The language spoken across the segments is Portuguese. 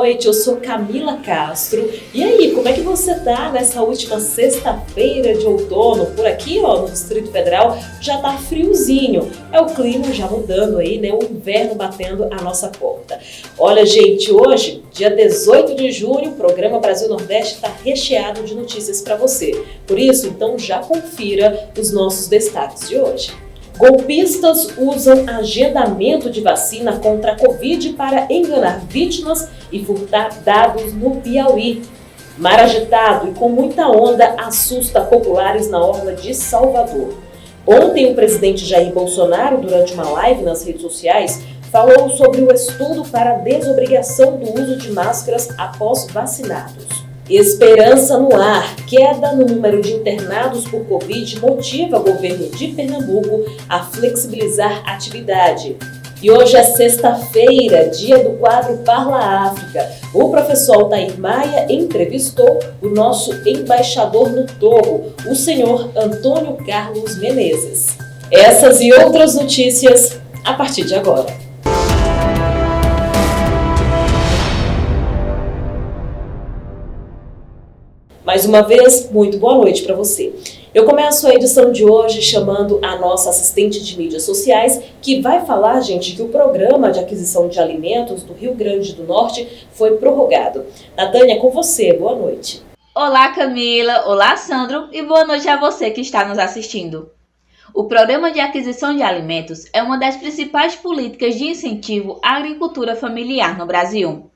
noite, eu sou Camila Castro. E aí, como é que você tá nessa última sexta-feira de outono? Por aqui, ó, no Distrito Federal, já tá friozinho. É o clima já mudando aí, né? O inverno batendo a nossa porta. Olha, gente, hoje, dia 18 de junho, o programa Brasil Nordeste está recheado de notícias para você. Por isso, então, já confira os nossos destaques de hoje. Golpistas usam agendamento de vacina contra a Covid para enganar vítimas e furtar dados no Piauí. Mar agitado e com muita onda assusta populares na orla de Salvador. Ontem, o presidente Jair Bolsonaro, durante uma live nas redes sociais, falou sobre o estudo para a desobrigação do uso de máscaras após vacinados. Esperança no ar. Queda no número de internados por Covid motiva o governo de Pernambuco a flexibilizar a atividade. E hoje é sexta-feira, dia do quadro Parla África. O professor Altair Maia entrevistou o nosso embaixador no Togo, o senhor Antônio Carlos Menezes. Essas e outras notícias a partir de agora. Mais uma vez, muito boa noite para você. Eu começo a edição de hoje chamando a nossa assistente de mídias sociais, que vai falar, gente, que o programa de aquisição de alimentos do Rio Grande do Norte foi prorrogado. Natânia, com você, boa noite. Olá, Camila. Olá, Sandro. E boa noite a você que está nos assistindo. O Programa de Aquisição de Alimentos é uma das principais políticas de incentivo à agricultura familiar no Brasil.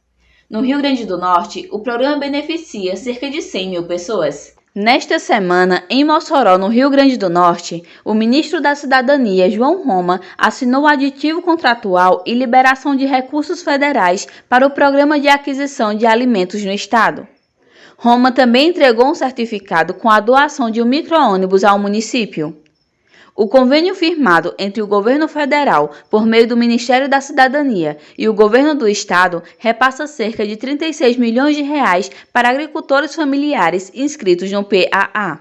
No Rio Grande do Norte, o programa beneficia cerca de 100 mil pessoas. Nesta semana, em Mossoró, no Rio Grande do Norte, o ministro da Cidadania, João Roma, assinou o aditivo contratual e liberação de recursos federais para o Programa de Aquisição de Alimentos no Estado. Roma também entregou um certificado com a doação de um micro-ônibus ao município. O convênio firmado entre o governo federal, por meio do Ministério da Cidadania, e o governo do estado repassa cerca de 36 milhões de reais para agricultores familiares inscritos no PAA.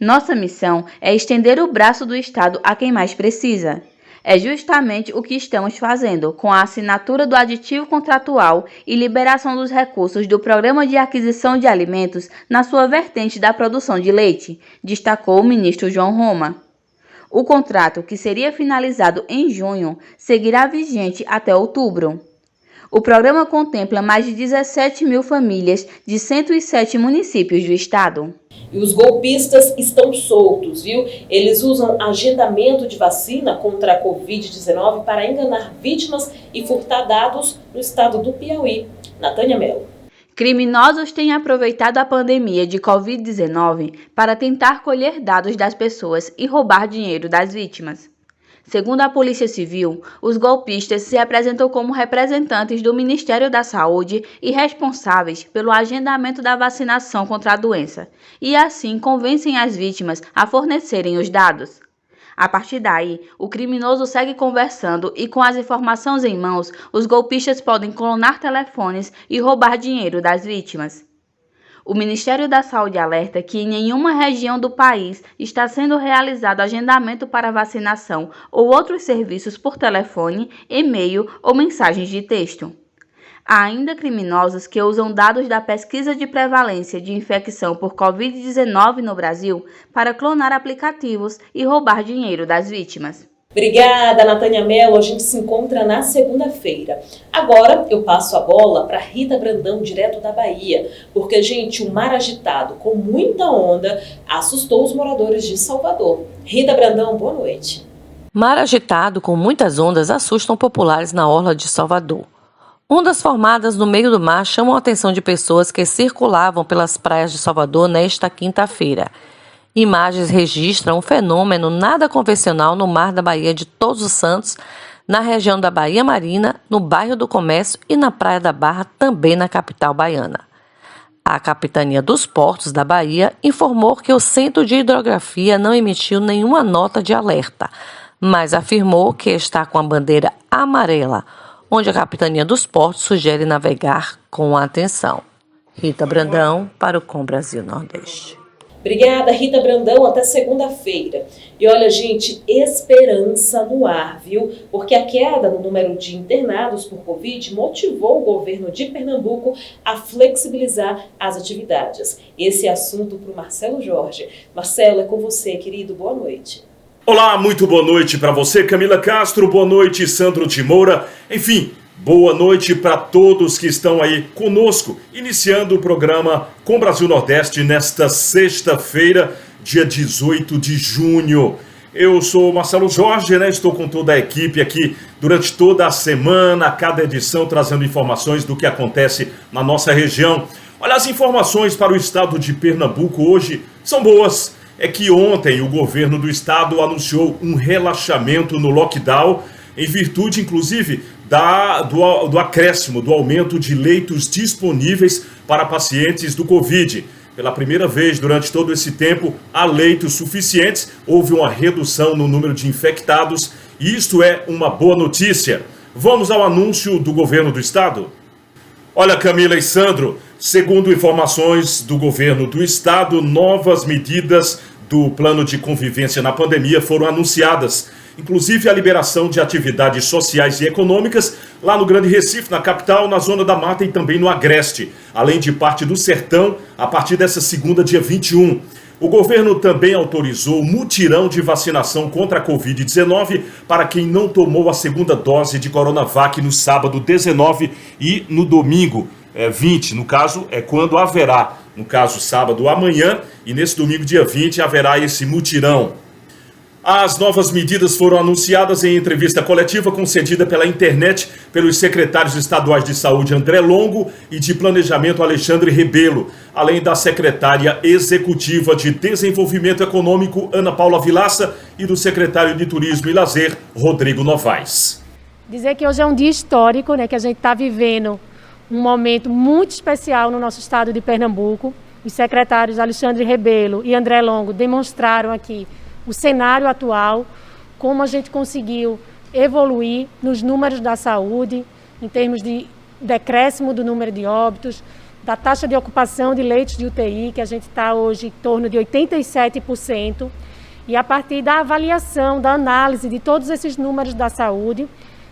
Nossa missão é estender o braço do estado a quem mais precisa. É justamente o que estamos fazendo com a assinatura do aditivo contratual e liberação dos recursos do Programa de Aquisição de Alimentos na sua vertente da produção de leite, destacou o ministro João Roma. O contrato, que seria finalizado em junho, seguirá vigente até outubro. O programa contempla mais de 17 mil famílias de 107 municípios do estado. E os golpistas estão soltos, viu? Eles usam agendamento de vacina contra a Covid-19 para enganar vítimas e furtar dados no estado do Piauí. Natânia Mello. Criminosos têm aproveitado a pandemia de Covid-19 para tentar colher dados das pessoas e roubar dinheiro das vítimas. Segundo a Polícia Civil, os golpistas se apresentam como representantes do Ministério da Saúde e responsáveis pelo agendamento da vacinação contra a doença, e assim convencem as vítimas a fornecerem os dados. A partir daí, o criminoso segue conversando e, com as informações em mãos, os golpistas podem clonar telefones e roubar dinheiro das vítimas. O Ministério da Saúde alerta que em nenhuma região do país está sendo realizado agendamento para vacinação ou outros serviços por telefone, e-mail ou mensagens de texto. Há ainda criminosos que usam dados da pesquisa de prevalência de infecção por Covid-19 no Brasil para clonar aplicativos e roubar dinheiro das vítimas. Obrigada, Natânia Mello. A gente se encontra na segunda-feira. Agora eu passo a bola para Rita Brandão, direto da Bahia, porque, gente, o mar agitado com muita onda assustou os moradores de Salvador. Rita Brandão, boa noite. Mar agitado com muitas ondas assustam populares na orla de Salvador. Ondas formadas no meio do mar chamam a atenção de pessoas que circulavam pelas praias de Salvador nesta quinta-feira. Imagens registram um fenômeno nada convencional no mar da Baía de Todos os Santos, na região da Baía Marina, no bairro do Comércio e na Praia da Barra, também na capital baiana. A Capitania dos Portos da Bahia informou que o Centro de Hidrografia não emitiu nenhuma nota de alerta, mas afirmou que está com a bandeira amarela, onde a Capitania dos Portos sugere navegar com atenção. Rita Brandão, para o Com Brasil Nordeste. Obrigada, Rita Brandão, até segunda-feira. E olha, gente, esperança no ar, viu? Porque a queda no número de internados por Covid motivou o governo de Pernambuco a flexibilizar as atividades. Esse é assunto para o Marcelo Jorge. Marcelo, é com você, querido. Boa noite. Olá, muito boa noite para você, Camila Castro. Boa noite, Sandro de Moura. Enfim, boa noite para todos que estão aí conosco, iniciando o programa Com Brasil Nordeste nesta sexta-feira, dia 18 de junho. Eu sou o Marcelo Jorge, estou com toda a equipe aqui durante toda a semana, a cada edição, trazendo informações do que acontece na nossa região. Olha, as informações para o estado de Pernambuco hoje são boas. É que ontem o governo do anunciou um relaxamento no lockdown, em virtude, inclusive, do acréscimo, do aumento de leitos disponíveis para pacientes do Covid. Pela primeira vez durante todo esse tempo, há leitos suficientes, houve uma redução no número de infectados, e isto é uma boa notícia. Vamos ao anúncio do governo do estado? Olha, Camila e Sandro, segundo informações do governo do estado, novas medidas do plano de convivência na pandemia foram anunciadas. Inclusive a liberação de atividades sociais e econômicas lá no Grande Recife, na capital, na Zona da Mata e também no Agreste, além de parte do Sertão, a partir dessa segunda, dia 21. O governo também autorizou o mutirão de vacinação contra a Covid-19 para quem não tomou a segunda dose de Coronavac no sábado 19 e no domingo 20. No caso, é quando haverá, no caso, sábado amanhã, e nesse domingo, dia 20, haverá esse mutirão. As novas medidas foram anunciadas em entrevista coletiva concedida pela internet pelos secretários estaduais de saúde André Longo e de planejamento Alexandre Rebelo, além da secretária executiva de desenvolvimento econômico Ana Paula Vilaça e do secretário de turismo e lazer Rodrigo Novaes. Dizer que hoje é um dia histórico, que a gente está vivendo um momento muito especial no nosso estado de Pernambuco. Os secretários Alexandre Rebelo e André Longo demonstraram aqui o cenário atual, como a gente conseguiu evoluir nos números da saúde, em termos de decréscimo do número de óbitos, da taxa de ocupação de leitos de UTI, que a gente está hoje em torno de 87%, e a partir da avaliação, da análise de todos esses números da saúde,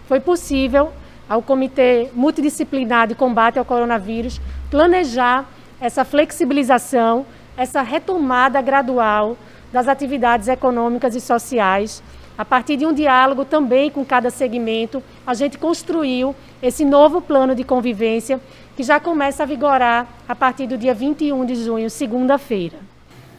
foi possível ao Comitê Multidisciplinar de Combate ao Coronavírus planejar essa flexibilização, essa retomada gradual das atividades econômicas e sociais. A partir de um diálogo também com cada segmento, a gente construiu esse novo plano de convivência que já começa a vigorar a partir do dia 21 de junho, segunda-feira.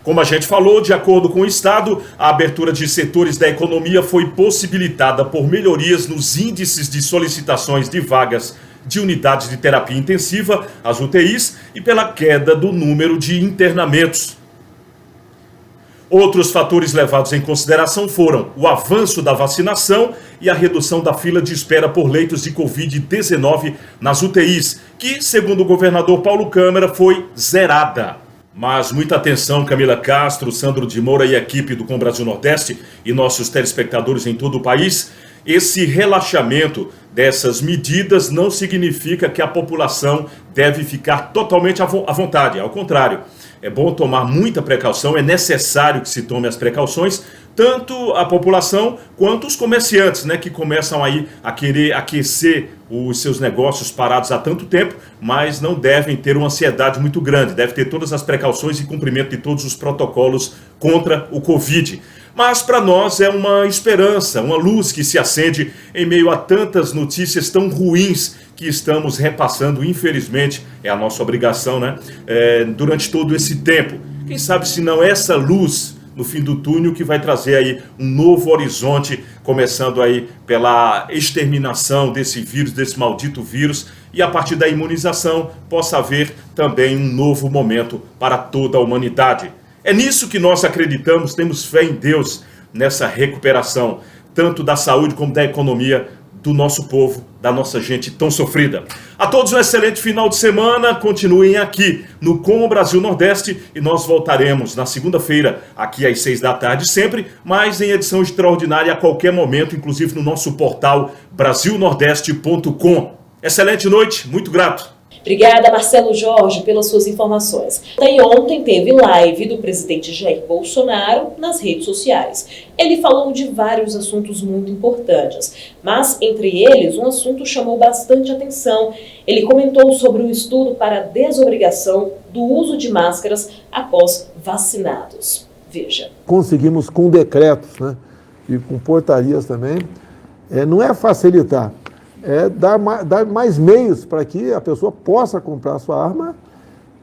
Como a gente falou, de acordo com o Estado, a abertura de setores da economia foi possibilitada por melhorias nos índices de solicitações de vagas de unidades de terapia intensiva, as UTIs, e pela queda do número de internamentos. Outros fatores levados em consideração foram o avanço da vacinação e a redução da fila de espera por leitos de Covid-19 nas UTIs, que, segundo o governador Paulo Câmara, foi zerada. Mas muita atenção, Camila Castro, Sandro de Moura e a equipe do Com Brasil Nordeste e nossos telespectadores em todo o país. Esse relaxamento dessas medidas não significa que a população deve ficar totalmente à vontade, ao contrário. É bom tomar muita precaução, é necessário que se tome as precauções, tanto a população quanto os comerciantes, que começam aí a querer aquecer os seus negócios parados há tanto tempo, mas não devem ter uma ansiedade muito grande, deve ter todas as precauções e cumprimento de todos os protocolos contra o Covid. Mas para nós é uma esperança, uma luz que se acende em meio a tantas notícias tão ruins que estamos repassando, infelizmente, é a nossa obrigação, durante todo esse tempo. Quem sabe se não essa luz no fim do túnel que vai trazer aí um novo horizonte, começando aí pela exterminação desse vírus, desse maldito vírus, e a partir da imunização possa haver também um novo momento para toda a humanidade. É nisso que nós acreditamos, temos fé em Deus nessa recuperação, tanto da saúde como da economia do nosso povo, da nossa gente tão sofrida. A todos um excelente final de semana, continuem aqui no Com o Brasil Nordeste e nós voltaremos na segunda-feira, aqui às 6 da tarde sempre, mas em edição extraordinária a qualquer momento, inclusive no nosso portal brasilnordeste.com. Excelente noite, muito grato. Obrigada, Marcelo Jorge, pelas suas informações. E ontem teve live do presidente Jair Bolsonaro nas redes sociais. Ele falou de vários assuntos muito importantes, mas entre eles um assunto chamou bastante atenção. Ele comentou sobre um estudo para a desobrigação do uso de máscaras após vacinados. Veja. Conseguimos com decretos, né, e com portarias também, não é facilitar, é dar mais meios para que a pessoa possa comprar a sua arma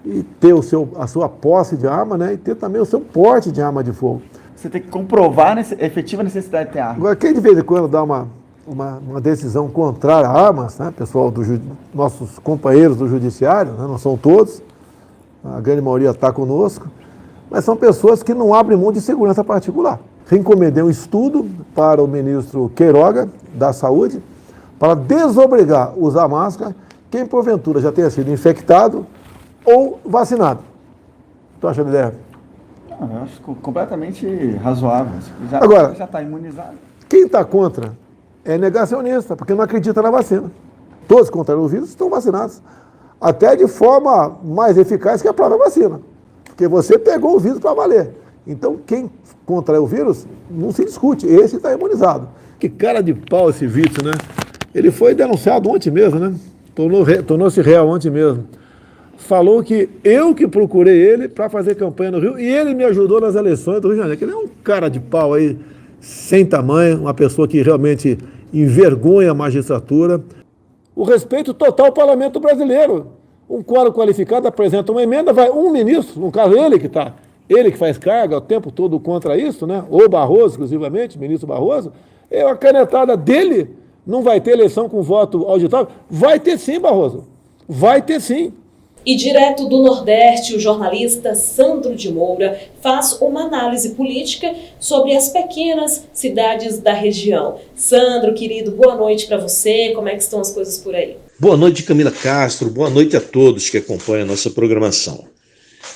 e ter a sua posse de arma, né, e ter também o seu porte de arma de fogo. Você tem que comprovar a efetiva necessidade de ter arma. Agora, quem de vez em quando dá uma decisão contrária a armas, né, pessoal, nossos companheiros do judiciário, né, não são todos, a grande maioria está conosco, mas são pessoas que não abrem mão de segurança particular. Reencomendei um estudo para o ministro Queiroga, da Saúde, para desobrigar a usar máscara quem porventura já tenha sido infectado ou vacinado. Tu acha a ideia? Não, eu acho completamente razoável. Agora, já está imunizado. Quem está contra é negacionista, porque não acredita na vacina. Todos que contraíram o vírus estão vacinados, até de forma mais eficaz que a própria vacina, porque você pegou o vírus para valer. Então, quem contrai o vírus, não se discute, esse está imunizado. Que cara de pau esse Witzel, né? Ele foi denunciado ontem mesmo, né? Tornou-se réu ontem mesmo. Falou que eu que procurei ele para fazer campanha no Rio e ele me ajudou nas eleições do Rio de Janeiro. Ele é um cara de pau aí, sem tamanho, uma pessoa que realmente envergonha a magistratura. O respeito total ao parlamento brasileiro. Um quórum qualificado apresenta uma emenda, vai um ministro, no caso ele que faz carga o tempo todo contra isso, né? Ou Barroso, exclusivamente, ministro Barroso, a canetada dele não vai ter eleição com voto auditável? Vai ter sim, Barroso, vai ter sim. E direto do Nordeste, o jornalista Sandro de Moura faz uma análise política sobre as pequenas cidades da região. Sandro, querido, boa noite para você, como é que estão as coisas por aí? Boa noite, Camila Castro, boa noite a todos que acompanham a nossa programação.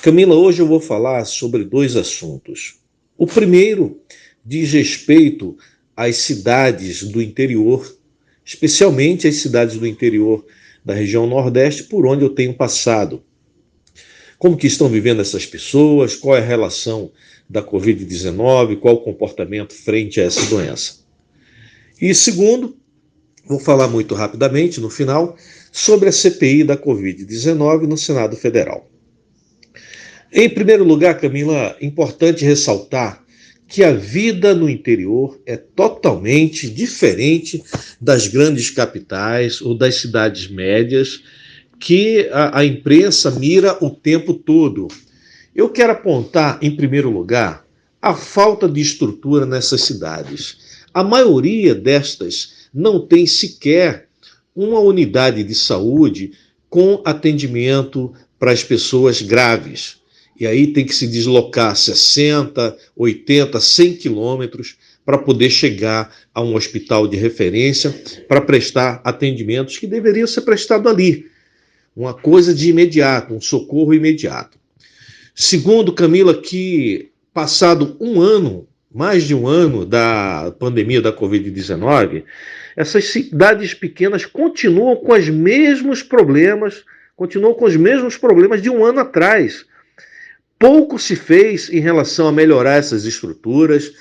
Camila, hoje eu vou falar sobre dois assuntos. O primeiro diz respeito às cidades do interior, especialmente as cidades do interior da região Nordeste, por onde eu tenho passado. Como que estão vivendo essas pessoas, qual é a relação da Covid-19, qual o comportamento frente a essa doença. E segundo, vou falar muito rapidamente no final, sobre a CPI da Covid-19 no Senado Federal. Em primeiro lugar, Camila, importante ressaltar que a vida no interior é totalmente diferente das grandes capitais ou das cidades médias que a imprensa mira o tempo todo. Eu quero apontar, em primeiro lugar, a falta de estrutura nessas cidades. A maioria destas não tem sequer uma unidade de saúde com atendimento para as pessoas graves. E aí tem que se deslocar 60, 80, 100 quilômetros para poder chegar a um hospital de referência para prestar atendimentos que deveriam ser prestados ali. Uma coisa de imediato, um socorro imediato. Segundo, Camila, que passado um ano, mais de um ano da pandemia da Covid-19, essas cidades pequenas continuam com os mesmos problemas de um ano atrás. Pouco se fez em relação a melhorar essas estruturas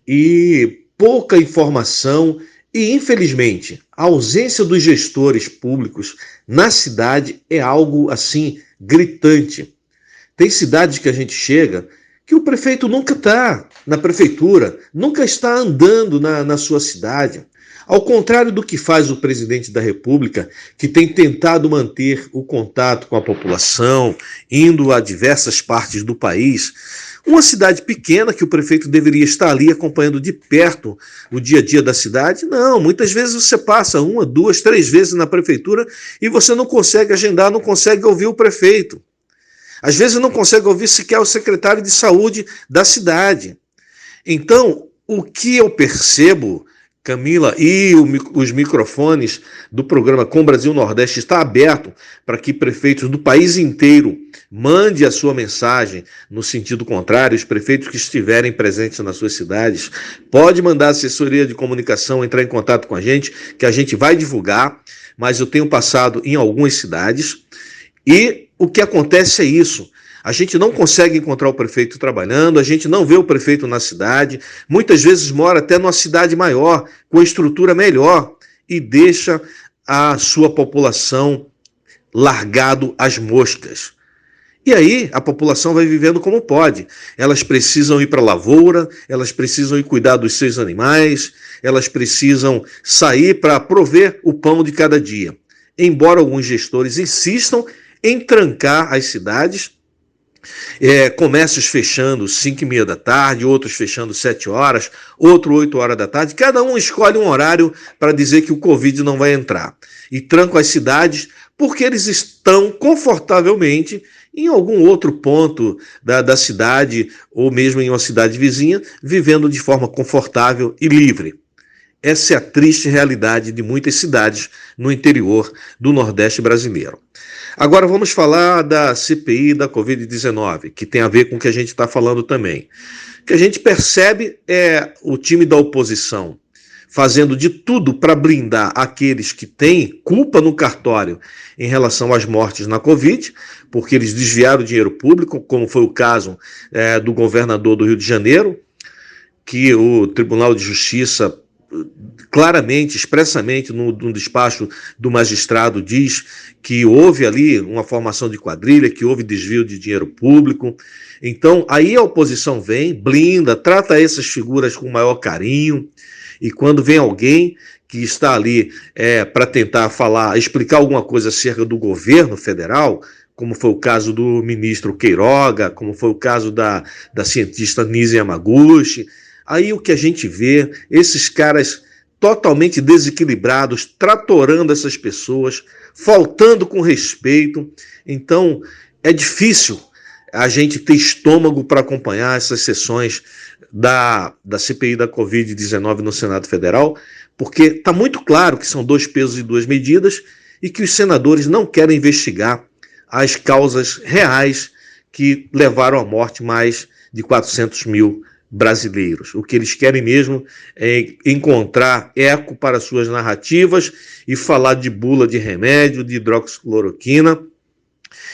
e pouca informação e, infelizmente, a ausência dos gestores públicos na cidade é algo, assim, gritante. Tem cidades que a gente chega que o prefeito nunca está na prefeitura, nunca está andando na sua cidade. Ao contrário do que faz o presidente da República, que tem tentado manter o contato com a população, indo a diversas partes do país, uma cidade pequena que o prefeito deveria estar ali acompanhando de perto o dia a dia da cidade, não, muitas vezes você passa 1, 2, 3 vezes na prefeitura e você não consegue agendar, não consegue ouvir o prefeito. Às vezes não consegue ouvir sequer o secretário de saúde da cidade. Então, o que eu percebo, Camila, e os microfones do programa Com Brasil Nordeste está aberto para que prefeitos do país inteiro mandem a sua mensagem no sentido contrário. Os prefeitos que estiverem presentes nas suas cidades, pode mandar a assessoria de comunicação entrar em contato com a gente, que a gente vai divulgar, mas eu tenho passado em algumas cidades E o que acontece é isso. A gente não consegue encontrar o prefeito trabalhando, a gente não vê o prefeito na cidade, muitas vezes mora até numa cidade maior, com estrutura melhor, e deixa a sua população largado às moscas. E aí a população vai vivendo como pode. Elas precisam ir para a lavoura, elas precisam ir cuidar dos seus animais, elas precisam sair para prover o pão de cada dia. Embora alguns gestores insistam em trancar as cidades, comércios fechando 5h30 da tarde, outros fechando 7 horas, outro 8 horas da tarde, cada um escolhe um horário para dizer que o Covid não vai entrar. E trancam as cidades porque eles estão confortavelmente em algum outro ponto da cidade, ou mesmo em uma cidade vizinha, vivendo de forma confortável e livre. Essa é a triste realidade de muitas cidades no interior do Nordeste brasileiro. Agora vamos falar da CPI da Covid-19, que tem a ver com o que a gente está falando também. O que a gente percebe é o time da oposição fazendo de tudo para blindar aqueles que têm culpa no cartório em relação às mortes na Covid, porque eles desviaram dinheiro público, como foi o caso do governador do Rio de Janeiro, que o Tribunal de Justiça claramente, expressamente no despacho do magistrado diz que houve ali uma formação de quadrilha, que houve desvio de dinheiro público. Então aí a oposição vem, blinda, trata essas figuras com maior carinho, e quando vem alguém que está ali para tentar explicar alguma coisa acerca do governo federal, como foi o caso do ministro Queiroga, como foi o caso da cientista Nise Yamaguchi, aí o que a gente vê, esses caras totalmente desequilibrados, tratorando essas pessoas, faltando com respeito. Então, é difícil a gente ter estômago para acompanhar essas sessões da CPI da Covid-19 no Senado Federal, porque está muito claro que são 2 pesos e 2 medidas e que os senadores não querem investigar as causas reais que levaram à morte mais de 400 mil brasileiros. O que eles querem mesmo é encontrar eco para suas narrativas e falar de bula de remédio, de hidroxicloroquina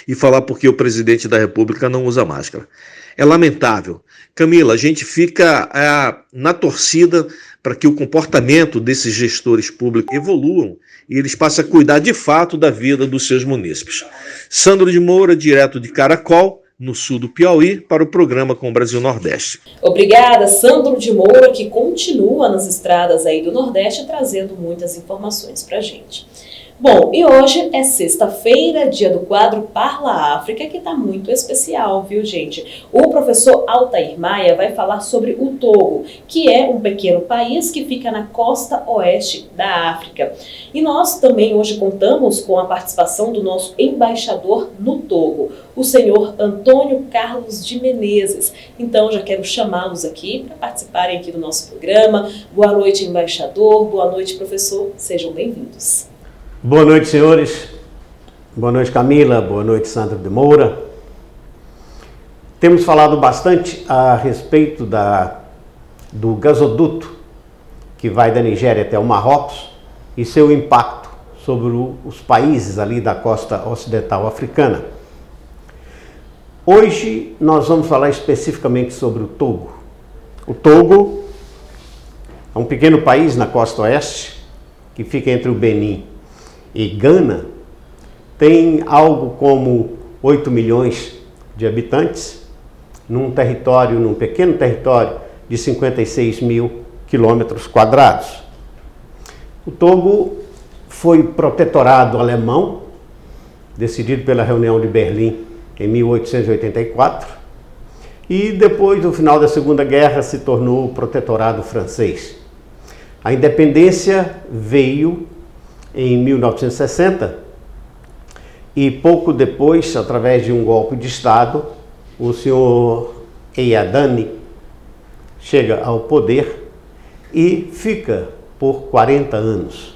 e falar porque o presidente da República não usa máscara. É lamentável. Camila, a gente fica na torcida para que o comportamento desses gestores públicos evoluam e eles passem a cuidar de fato da vida dos seus munícipes. Sandro de Moura, direto de Caracol, no sul do Piauí, para o programa Com o Brasil Nordeste. Obrigada, Sandro de Moura, que continua nas estradas aí do Nordeste, trazendo muitas informações para a gente. Bom, e hoje é sexta-feira, dia do quadro Parla África, que está muito especial, viu, gente? O professor Altair Maia vai falar sobre o Togo, que é um pequeno país que fica na costa oeste da África. E nós também hoje contamos com a participação do nosso embaixador no Togo, o senhor Antônio Carlos de Menezes. Então, já quero chamá-los aqui para participarem aqui do nosso programa. Boa noite, embaixador. Boa noite, professor. Sejam bem-vindos. Boa noite, senhores. Boa noite, Camila. Boa noite, Sandro de Moura. Temos falado bastante a respeito do gasoduto que vai da Nigéria até o Marrocos e seu impacto sobre os países ali da costa ocidental africana. Hoje nós vamos falar especificamente sobre o Togo. O Togo é um pequeno país na costa oeste que fica entre o Benin e Gana, tem algo como 8 milhões de habitantes, num pequeno território de 56 mil quilômetros quadrados. O Togo foi protetorado alemão, decidido pela reunião de Berlim em 1884, e depois do final da Segunda Guerra se tornou protetorado francês. A independência veio em 1960 e pouco depois, através de um golpe de Estado, o senhor Eyadani chega ao poder e fica por 40 anos,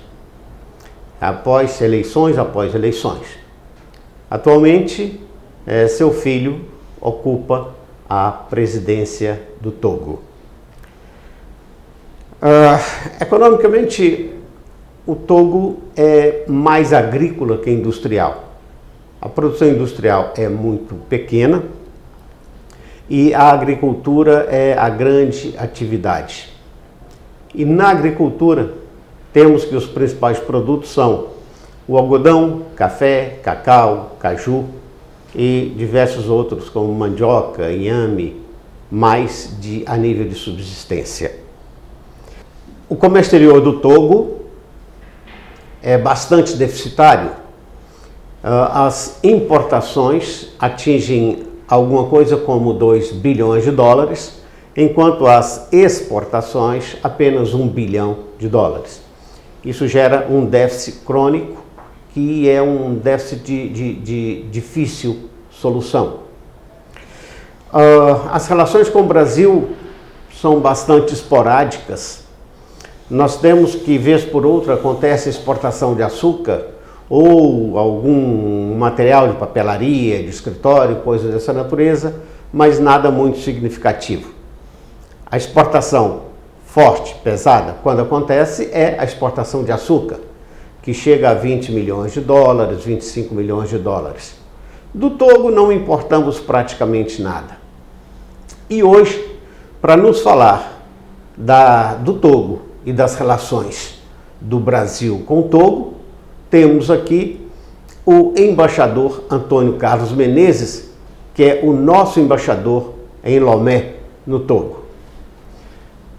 após eleições. Atualmente, seu filho ocupa a presidência do Togo. Economicamente, o Togo é mais agrícola que industrial. A produção industrial é muito pequena e a agricultura é a grande atividade. E na agricultura temos que os principais produtos são o algodão, café, cacau, caju e diversos outros como mandioca, inhame, mais a nível de subsistência. O comércio exterior do Togo é bastante deficitário. As importações atingem alguma coisa como 2 bilhões de dólares, enquanto as exportações apenas 1 bilhão de dólares. Isso gera um déficit crônico, que é um déficit de difícil solução. As relações com o Brasil são bastante esporádicas. Nós temos que, vez por outra, acontece exportação de açúcar ou algum material de papelaria, de escritório, coisas dessa natureza, mas nada muito significativo. A exportação forte, pesada, quando acontece, é a exportação de açúcar, que chega a 20 milhões de dólares, 25 milhões de dólares. Do Togo não importamos praticamente nada. E hoje, para nos falar do Togo e das relações do Brasil com o Togo, temos aqui o embaixador Antônio Carlos Menezes, que é o nosso embaixador em Lomé, no Togo.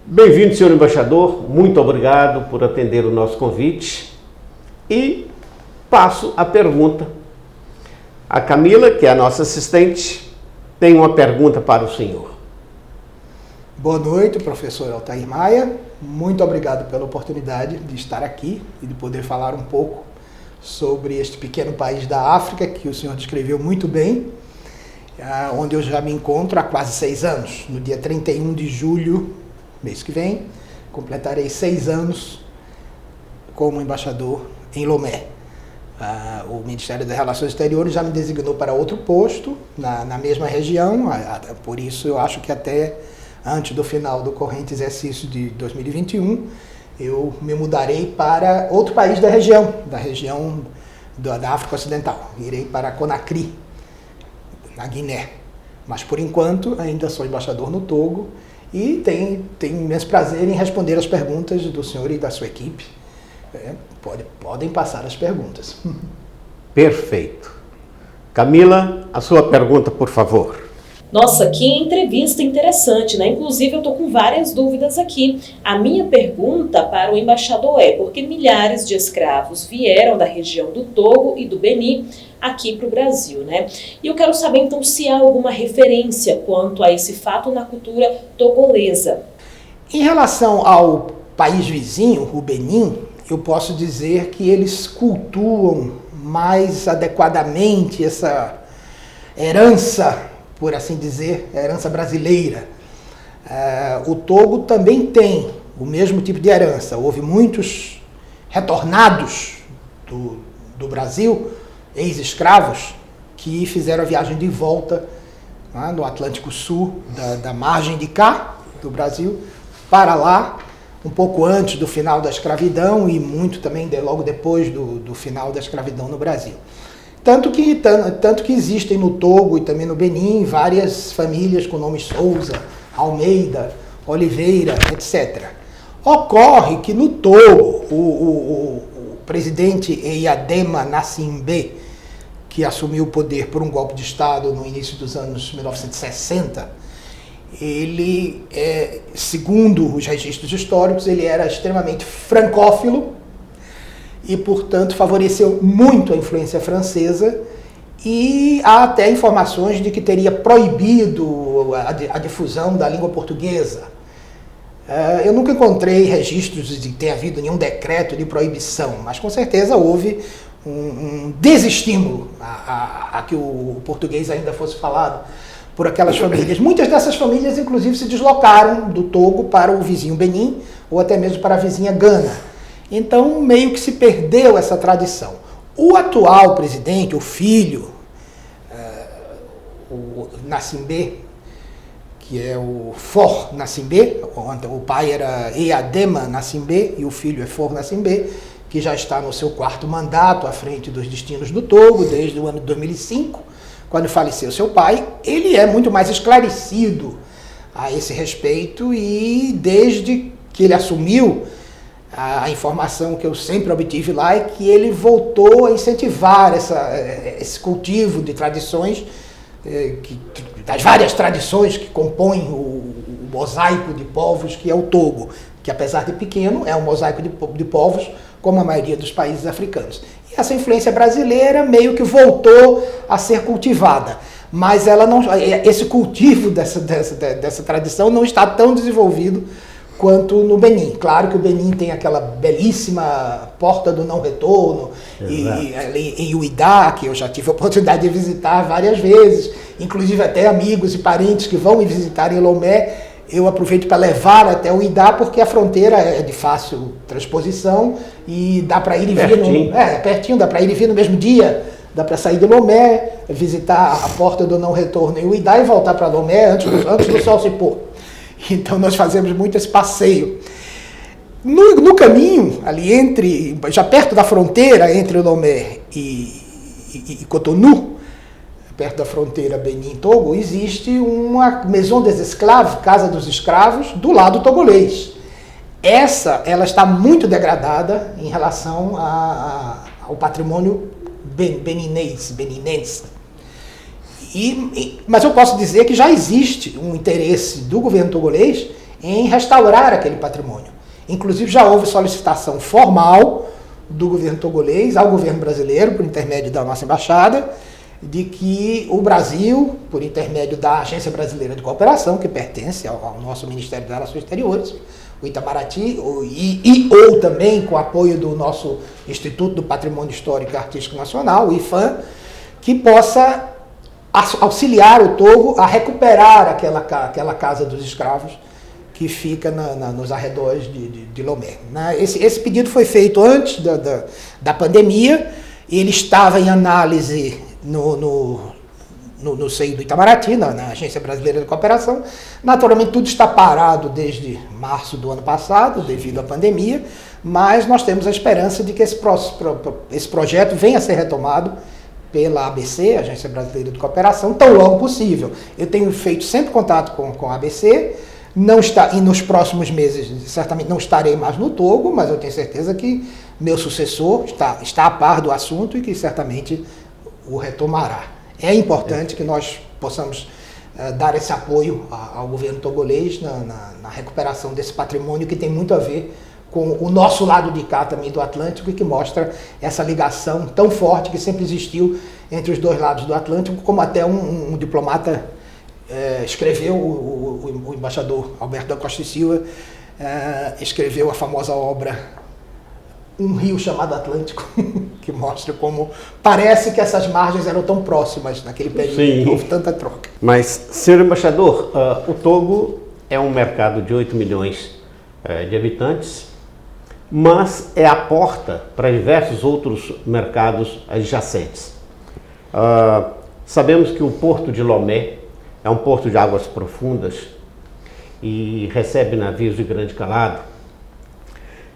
Bem-vindo, senhor embaixador, muito obrigado por atender o nosso convite. E passo a pergunta. A Camila, que é a nossa assistente, tem uma pergunta para o senhor. Boa noite, professor Altair Maia. Muito obrigado pela oportunidade de estar aqui e de poder falar um pouco sobre este pequeno país da África, que o senhor descreveu muito bem, onde eu já me encontro há quase 6 anos. No dia 31 de julho, mês que vem, completarei 6 anos como embaixador em Lomé. O Ministério das Relações Exteriores já me designou para outro posto na mesma região, por isso eu acho que até antes do final do corrente exercício de 2021, eu me mudarei para outro país da região da África Ocidental. Irei para Conakry, na Guiné. Mas, por enquanto, ainda sou embaixador no Togo e tenho imenso prazer em responder as perguntas do senhor e da sua equipe. Podem passar as perguntas. Perfeito. Camila, a sua pergunta, por favor. Nossa, que entrevista interessante, né? Inclusive eu tô com várias dúvidas aqui. A minha pergunta para o embaixador é: porque milhares de escravos vieram da região do Togo e do Benin aqui para o Brasil, né? E eu quero saber então se há alguma referência quanto a esse fato na cultura togolesa. Em relação ao país vizinho, o Benin, eu posso dizer que eles cultuam mais adequadamente essa herança, por assim dizer, herança brasileira. O Togo também tem o mesmo tipo de herança. Houve muitos retornados do Brasil, ex-escravos, que fizeram a viagem de volta no Atlântico Sul, da margem de cá, do Brasil, para lá, um pouco antes do final da escravidão e muito também logo depois do final da escravidão no Brasil. Tanto que existem no Togo e também no Benin várias famílias com nomes Souza, Almeida, Oliveira, etc. Ocorre que no Togo, o presidente Eyadema Nassimbe, que assumiu o poder por um golpe de Estado no início dos anos 1960, ele, segundo os registros históricos, ele era extremamente francófilo, e, portanto, favoreceu muito a influência francesa, e há até informações de que teria proibido a difusão da língua portuguesa. Eu nunca encontrei registros de ter havido nenhum decreto de proibição, mas com certeza houve um desestímulo a que o português ainda fosse falado por aquelas famílias. Muitas dessas famílias, inclusive, se deslocaram do Togo para o vizinho Benin, ou até mesmo para a vizinha Gana. Então, meio que se perdeu essa tradição. O atual presidente, o filho, o Nassimbe, que é o For Nassimbe, o pai era Eyadema Nassimbe e o filho é For Nassimbe, que já está no seu 4º mandato à frente dos destinos do Togo, desde o ano de 2005, quando faleceu seu pai. Ele é muito mais esclarecido a esse respeito e desde que ele assumiu, a informação que eu sempre obtive lá é que ele voltou a incentivar esse cultivo de tradições, das várias tradições que compõem o mosaico de povos que é o Togo, que apesar de pequeno é um mosaico de povos como a maioria dos países africanos. E essa influência brasileira meio que voltou a ser cultivada, mas ela não, esse cultivo dessa tradição não está tão desenvolvido quanto no Benin. Claro que o Benin tem aquela belíssima porta do não retorno, e em Uidá, que eu já tive a oportunidade de visitar várias vezes, inclusive até amigos e parentes que vão me visitar em Lomé, eu aproveito para levar até o Uidá, porque a fronteira é de fácil transposição e dá para ir e vir. Pertinho, dá para ir e vir no mesmo dia. Dá para sair de Lomé, visitar a porta do não retorno em Uidá e voltar para Lomé antes do sol se pôr. Então nós fazemos muito esse passeio. No caminho, ali já perto da fronteira entre Lomé e Cotonou, perto da fronteira Benin-Togo, existe uma Maison des Esclaves, Casa dos Escravos, do lado togolês. Ela está muito degradada em relação ao patrimônio beninense. Mas eu posso dizer que já existe um interesse do governo togolês em restaurar aquele patrimônio. Inclusive já houve solicitação formal do governo togolês ao governo brasileiro, por intermédio da nossa embaixada, de que o Brasil, por intermédio da Agência Brasileira de Cooperação, que pertence ao nosso Ministério das Relações Exteriores, o Itamaraty, ou também com o apoio do nosso Instituto do Patrimônio Histórico e Artístico Nacional, o IFAM, que possa auxiliar o Togo a recuperar aquela Casa dos Escravos que fica nos arredores de Lomé. Esse pedido foi feito antes da pandemia, ele estava em análise no seio do Itamaraty, na Agência Brasileira de Cooperação. Naturalmente tudo está parado desde março do ano passado, devido à pandemia, mas nós temos a esperança de que esse projeto venha a ser retomado pela ABC, Agência Brasileira de Cooperação, tão logo possível. Eu tenho feito sempre contato com a ABC, e nos próximos meses certamente não estarei mais no Togo, mas eu tenho certeza que meu sucessor está a par do assunto e que certamente o retomará. É importante que nós possamos dar esse apoio ao governo togolês na recuperação desse patrimônio que tem muito a ver com o nosso lado de cá também do Atlântico e que mostra essa ligação tão forte que sempre existiu entre os dois lados do Atlântico, como até um diplomata escreveu, o embaixador Alberto da Costa e Silva escreveu a famosa obra Um Rio Chamado Atlântico, que mostra como parece que essas margens eram tão próximas naquele período, houve tanta troca. Mas, senhor embaixador, o Togo é um mercado de 8 milhões de habitantes, mas é a porta para diversos outros mercados adjacentes. Sabemos que o porto de Lomé é um porto de águas profundas e recebe navios de grande calado.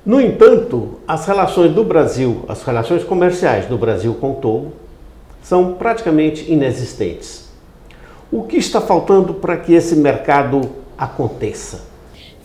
No entanto, as relações do Brasil, as relações comerciais do Brasil com o Togo são praticamente inexistentes. O que está faltando para que esse mercado aconteça?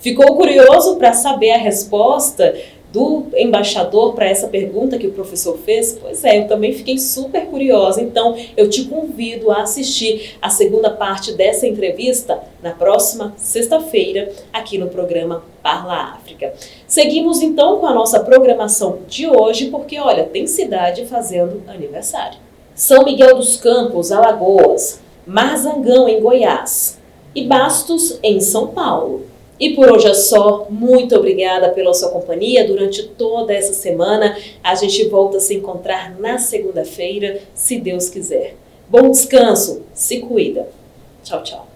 Ficou curioso para saber a resposta do embaixador para essa pergunta que o professor fez? Pois é, eu também fiquei super curiosa. Então, eu te convido a assistir a segunda parte dessa entrevista na próxima sexta-feira, aqui no programa Parla África. Seguimos então com a nossa programação de hoje, porque, olha, tem cidade fazendo aniversário. São Miguel dos Campos, Alagoas, Marzangão, em Goiás e Bastos, em São Paulo. E por hoje é só. Muito obrigada pela sua companhia durante toda essa semana. A gente volta a se encontrar na segunda-feira, se Deus quiser. Bom descanso, se cuida. Tchau, tchau.